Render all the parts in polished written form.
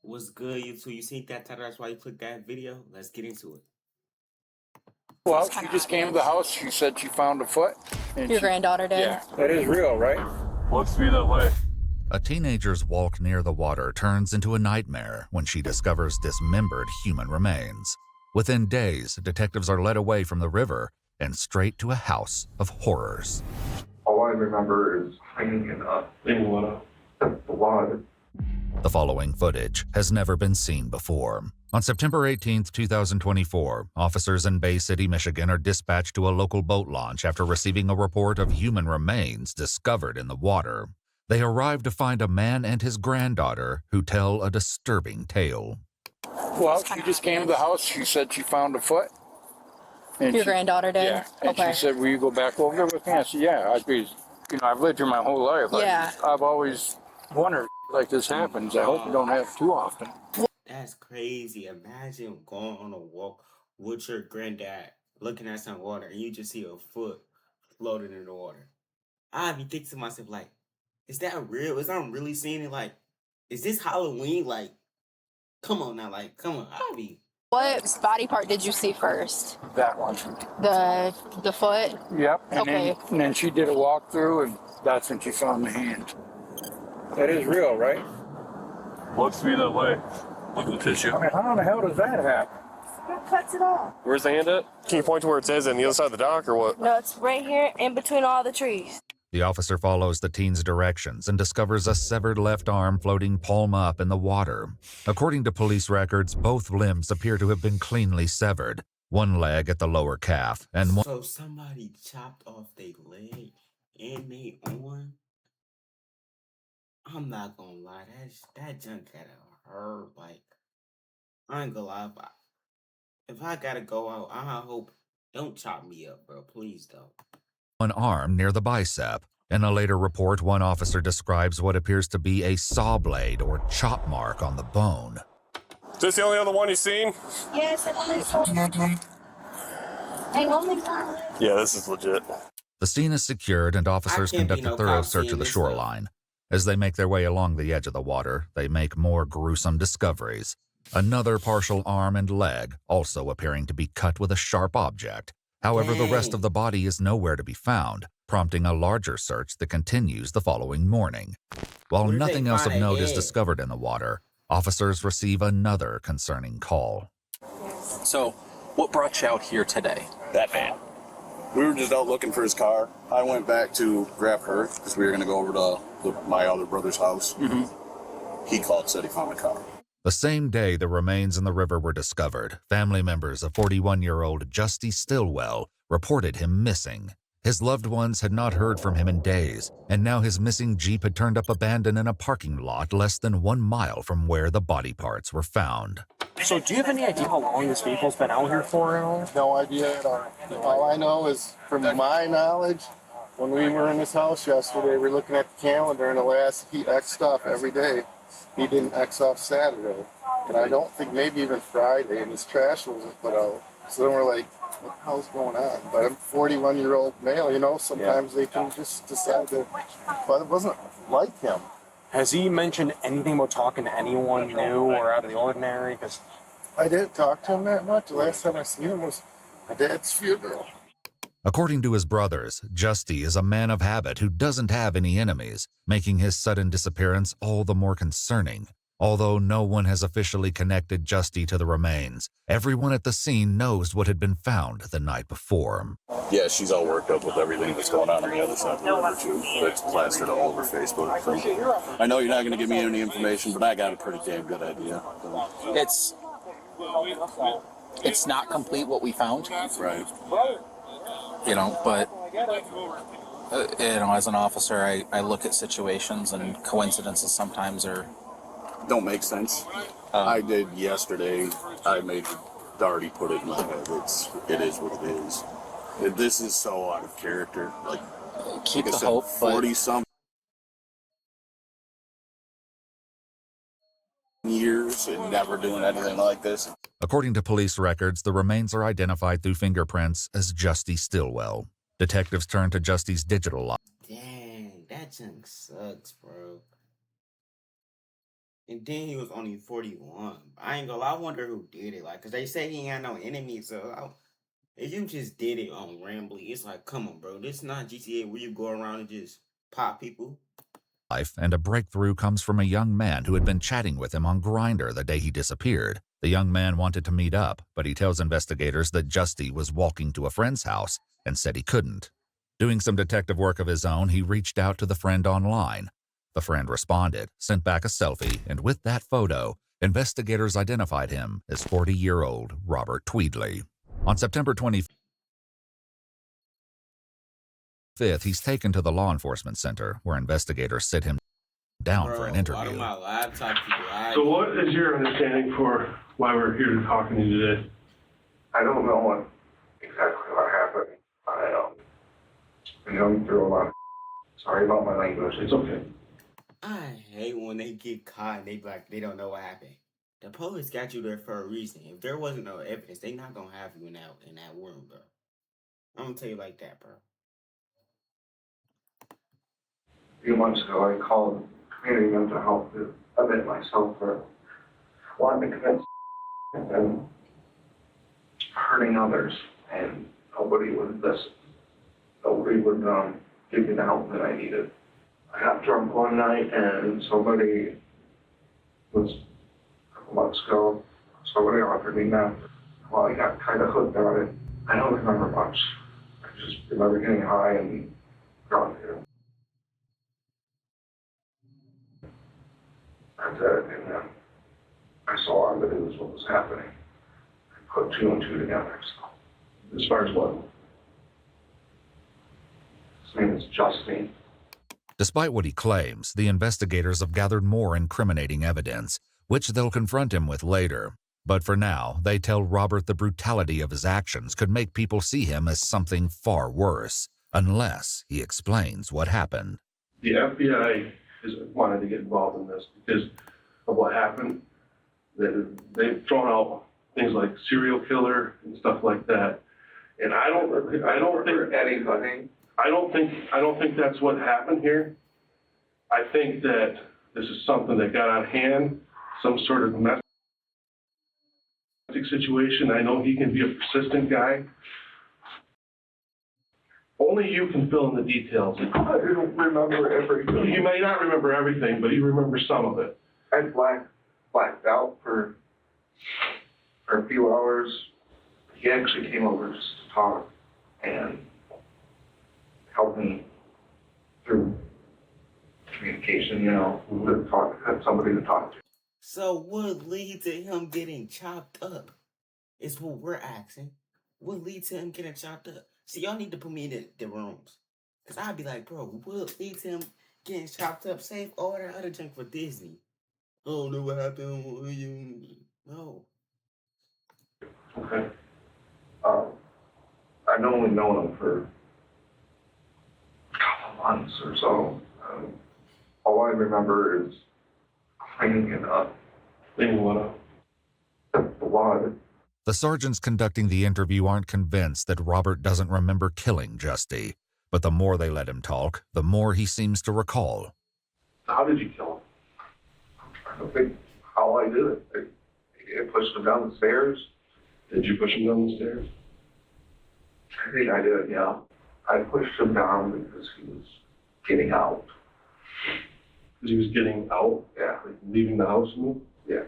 What's good, you two? You seen that title? That's why you clicked that video. Let's get into it. Well, she just came to the house. She said she found a foot. And Your granddaughter did? Yeah, that is real, right? Looks to be that way. A teenager's walk near the water turns into a nightmare when she discovers dismembered human remains. Within days, detectives are led away from the river and straight to a house of horrors. All I remember is hanging in the blood. The following footage has never been seen before. On September 18, 2024, officers in Bay City, Michigan are dispatched to a local boat launch after receiving a report of human remains discovered in the water. They arrive to find a man and his granddaughter who tell a disturbing tale. Well, she just came to the house. She said she found a foot. And Your granddaughter did? Yeah. And Okay. she said, will you go back over there with me? I said, yeah. I've lived here my whole life. Yeah. I've always wondered like this happens. I hope you don't have too often. That's crazy. Imagine going on a walk with your granddad, looking at some water, and you just see a foot floating in the water. I'd be thinking to myself, like, is that real? Is I'm really seeing it? Like, is this Halloween? Like, come on now, like, come on. I'd be. What body part did you see first? That one. The foot? Yep. And Okay. then she did a walkthrough, and that's when she found the hand. That is real, right? Looks to be that way. Look at the tissue. I mean, how in the hell does that happen? It cuts it off. Where's the hand at? Can you point to where it says on the other side of the dock or what? No, it's right here in between all the trees. The officer follows the teen's directions and discovers a severed left arm floating palm up in the water. According to police records, both limbs appear to have been cleanly severed, one leg at the lower calf and one. So somebody chopped off their leg and they arm. I'm not gonna lie, that junk gotta hurt. Like, I ain't gonna lie. If I gotta go out, I hope don't chop me up, bro. Please don't. One arm near the bicep. In a later report, one officer describes what appears to be a saw blade or chop mark on the bone. Is this the only other one you've seen? Yes, it is. I only found it. Yeah, this is legit. The scene is secured and officers I can't be conduct a no thorough cop search seeing of the this stuff. shoreline. As they make their way along the edge of the water, they make more gruesome discoveries. Another partial arm and leg, also appearing to be cut with a sharp object. However, the rest of the body is nowhere to be found, prompting a larger search that continues the following morning. While What if they nothing else of find a note is head? discovered in the water, officers receive another concerning call. So, what brought you out here today? That man. We were just out looking for his car. I went back to grab her because we were going to go over to my other brother's house. He called, said he found the car. The same day the remains in the river were discovered, family members of 41-year-old Justy Stillwell reported him missing. His loved ones had not heard from him in days, and now his missing Jeep had turned up abandoned in a parking lot less than 1 mile from where the body parts were found. So do you have any idea how long this vehicle's been out here for at all? No idea at all. All I know is, from my knowledge, when we were in this house yesterday, we were looking at the calendar, and the last he X'd off every day. He didn't X off Saturday. And I don't think maybe even Friday, and his trash wasn't put out. So then we're like, what the hell's going on? But I'm a 41-year-old male, you know, sometimes they can just decide to, but it wasn't like him. Has he mentioned anything about talking to anyone new or out of the ordinary? Because I didn't talk to him that much. The last time I seen him was my dad's funeral. According to his brothers, Justy is a man of habit who doesn't have any enemies, making his sudden disappearance all the more concerning. Although no one has officially connected Justy to the remains, everyone at the scene knows what had been found the night before. Yeah, she's all worked up with everything that's going on the other side of the river, too. It's plastered all over Facebook. I know you're not going to give me any information, but I got a pretty damn good idea. It's not complete what we found, Right. but as an officer, I look at situations and coincidences sometimes are. Don't make sense. I did yesterday. I made Darty put it in my head. It is what it is. This is so out of character. Like, Keep I the said, hope, but 40-some years and never doing anything like this. According to police records, the remains are identified through fingerprints as Justy Stillwell. Detectives turn to Justy's digital Dang, that junk sucks, bro. And then he was only 41. I ain't gonna lie, I wonder who did it. Like, cause they say he ain't had no enemies, so if you just did it on Rambly, it's like, come on, bro. This is not GTA where you go around and just pop people. Life, and a breakthrough comes from a young man who had been chatting with him on Grindr the day he disappeared. The young man wanted to meet up, but he tells investigators that Justy was walking to a friend's house and said he couldn't. Doing some detective work of his own, he reached out to the friend online. The friend responded, sent back a selfie, and with that photo, investigators identified him as 40-year-old Robert Tweedley. On September 25th, he's taken to the law enforcement center, where investigators sit him down for an Bro, interview. a lot of my laptop people lied. So what is your understanding for why we're here to talking to you today? I don't know exactly what happened. I'm going through a lot of sorry about my language. It's okay. I hate when they get caught and they be like, they don't know what happened. The police got you there for a reason. If there wasn't no evidence, they not gonna have you in that room, bro. I'm gonna tell you like that, bro. A few months ago, I called community mental health to admit myself for wanting to commit and then hurting others, and nobody would listen. Nobody would give me the help that I needed. I got drunk one night, and somebody was a couple months ago. Somebody offered me meth. Well, I got kind of hooked on it. I don't remember much. I just remember getting high and drunk. That's it. And then I saw on the news what was happening. I put two and two together. So, as far as what? His name is Justin. Despite what he claims, the investigators have gathered more incriminating evidence, which they'll confront him with later. But for now, they tell Robert the brutality of his actions could make people see him as something far worse, unless he explains what happened. The FBI has wanted to get involved in this because of what happened. They've thrown out things like serial killer and stuff like that. And I don't think anybody. I don't think that's what happened here. I think that this is something that got out of hand, some sort of domestic situation. I know he can be a persistent guy. Only you can fill in the details. I don't remember everything. You may not remember everything, but you remember some of it. I blacked out for a few hours. He actually came over just to talk and help me through communication, have somebody to talk to. So what leads to him getting chopped up is what we're asking. What leads to him getting chopped up? See, y'all need to put me in the rooms. Because I'd be like, bro, what leads to him getting chopped up? Save all that other junk for Disney. I don't know what happened. No. Okay. I've only known him for a couple months or so. All I remember is cleaning it up. Cleaning what up? The blood. The sergeants conducting the interview aren't convinced that Robert doesn't remember killing Justy, but the more they let him talk, the more he seems to recall. How did you kill him? I don't think how I did it. I pushed him down the stairs. Did you push him down the stairs? I think I did, yeah. I pushed him down because he was getting out. Because he was getting out? Yeah. Like leaving the house? Yeah.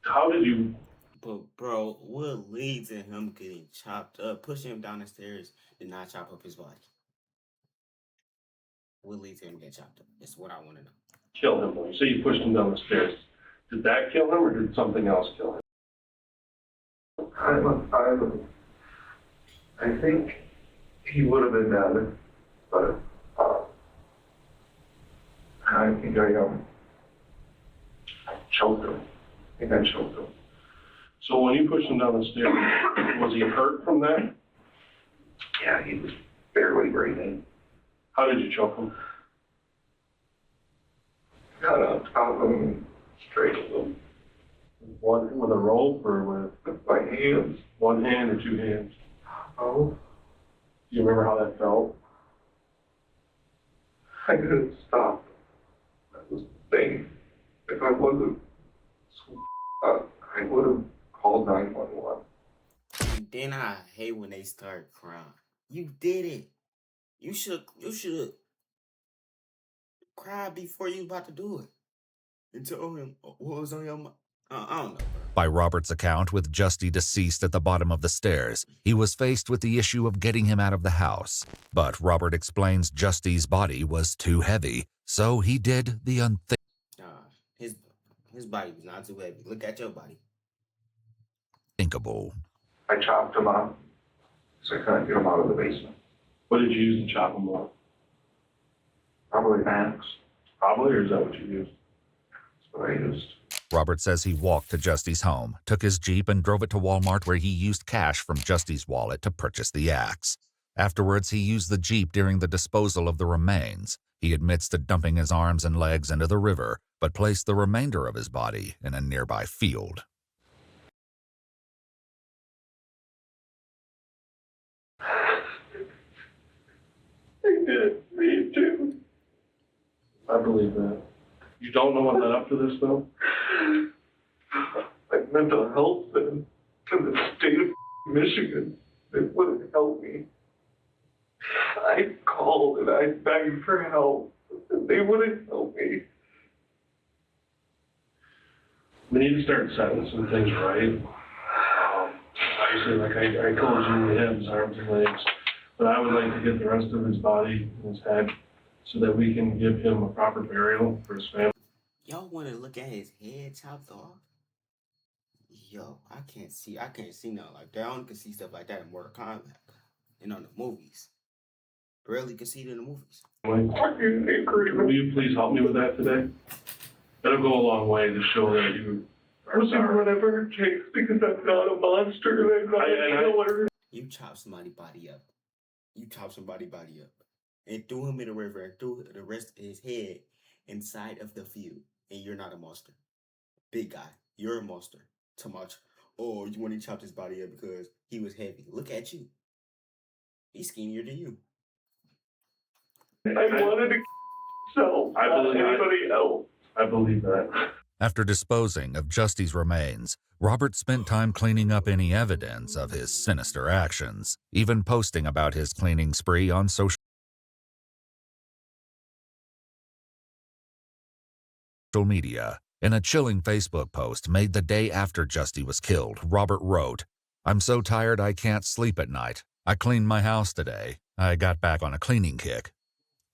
How did you... But, bro, what leads to him getting chopped up? Pushing him down the stairs did not chop up his body. What leads to him getting chopped up? That's what I want to know. Kill him. You say you pushed him down the stairs. Did that kill him or did something else kill him? I think he would have been dead, but I think I choked him. I think I choked him. So when you pushed him down the stairs, was he hurt from that? Yeah, he was barely breathing. How did you choke him? Got on top of him, strangled him. With a rope or with my hands. One hand or two hands? Oh. Do you remember how that felt? I couldn't stop. That was the thing. If I wasn't so up, I would have called 911. And then I hate when they start crying. You did it. You should cry before you about to do it. And tell him what was on your mind. I don't know, bro. By Robert's account, with Justy deceased at the bottom of the stairs, he was faced with the issue of getting him out of the house. But Robert explains Justy's body was too heavy, so he did the His body was not too heavy. Look at your body. unthinkable. I chopped him up so I couldn't get him out of the basement. What did you use to chop him up? Probably Max. Probably, or is that what you used? That's what I used. Robert says he walked to Justy's home, took his Jeep, and drove it to Walmart, where he used cash from Justy's wallet to purchase the axe. Afterwards, he used the Jeep during the disposal of the remains. He admits to dumping his arms and legs into the river, but placed the remainder of his body in a nearby field. He did. Me too. I believe that. You don't know what led up to this, though? Like mental health and to the state of Michigan, they wouldn't help me. I called and I begged for help, and they wouldn't help me. We need to start setting some things right. Obviously, like I told you, we have his arms and legs, but I would like to get the rest of his body and his head so that we can give him a proper burial for his family. Y'all want to look at his head chopped off? Yo, I can't see nothing like that. I only can see stuff like that in Mortal Kombat and on the movies. Rarely can see it in the movies. Will you please help me with that today? That'll go a long way to show that you are sorry. Whatever it takes, because I'm not a monster and I'm not a killer. You chop somebody's body up. You chop somebody's body up. And threw him in the river and threw the rest of his head inside of the field. And you're not a monster. Big guy, you're a monster. Too much. Oh, you want to chop his body up because he was heavy. Look at you. He's skinnier than you. I wanted to sell anybody else. I believe that. After disposing of Justy's remains, Robert spent time cleaning up any evidence of his sinister actions, even posting about his cleaning spree on social media. In a chilling Facebook post made the day after Justy was killed, Robert wrote, "I'm so tired I can't sleep at night. I cleaned my house today. I got back on a cleaning kick.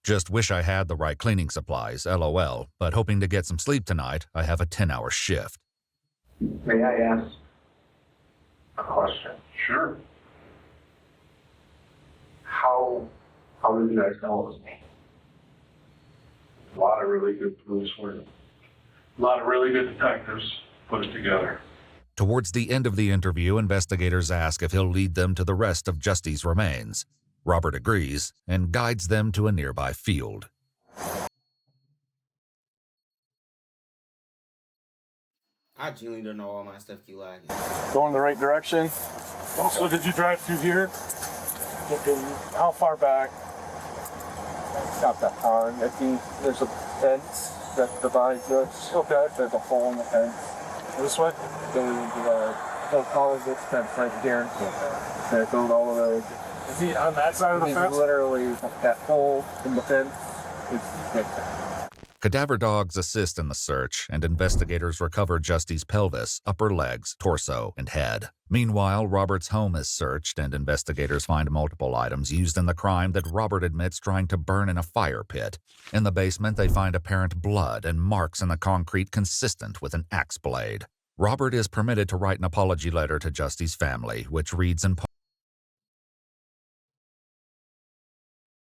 Just wish I had the right cleaning supplies, LOL, but hoping to get some sleep tonight. I have a 10-hour shift." May I ask a question? Sure. How did you guys know it was me? A lot of really good police work. A lot of really good detectives put it together. Towards the end of the interview, investigators ask if he'll lead them to the rest of Justy's remains. Robert agrees and guides them to a nearby field. I genuinely don't know all my stuff you like. Going the right direction. Also, did you drive through here? How far back? Not that far. I think there's a fence that divides us. Okay. There's a hole in the fence. This way? They'll call it this fence right here. They build all of those. Is he on that side of the fence? Literally, that hole in the fence is Cadaver dogs assist in the search, and investigators recover Justy's pelvis, upper legs, torso, and head. Meanwhile, Robert's home is searched, and investigators find multiple items used in the crime that Robert admits trying to burn in a fire pit. In the basement, they find apparent blood and marks in the concrete consistent with an axe blade. Robert is permitted to write an apology letter to Justy's family, which reads in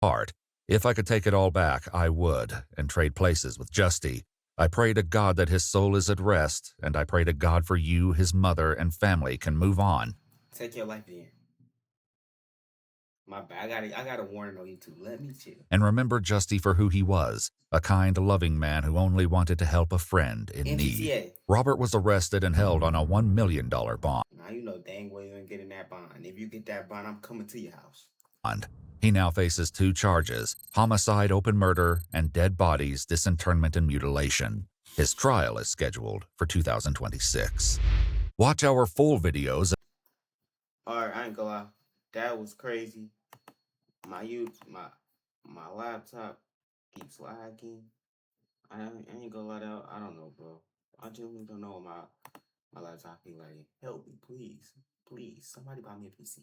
part, "If I could take it all back, I would, and trade places with Justy. I pray to God that his soul is at rest, and I pray to God for you, his mother, and family can move on." Take your life in. My bad. I got a warning on YouTube. Let me chill. And remember Justy for who he was, a kind, loving man who only wanted to help a friend in need. NGTA. Robert was arrested and held on a $1 million bond. Now you know dang well you ain't getting that bond. If you get that bond, I'm coming to your house. He now faces 2 charges: homicide, open murder, and dead bodies, disinterment, and mutilation. His trial is scheduled for 2026. Watch our full videos. Alright, I ain't gonna lie. That was crazy. My laptop keeps lagging. I ain't gonna lie out. I don't know, bro. I genuinely don't know my laptop be like. Help me, please. Please. Somebody buy me a PC.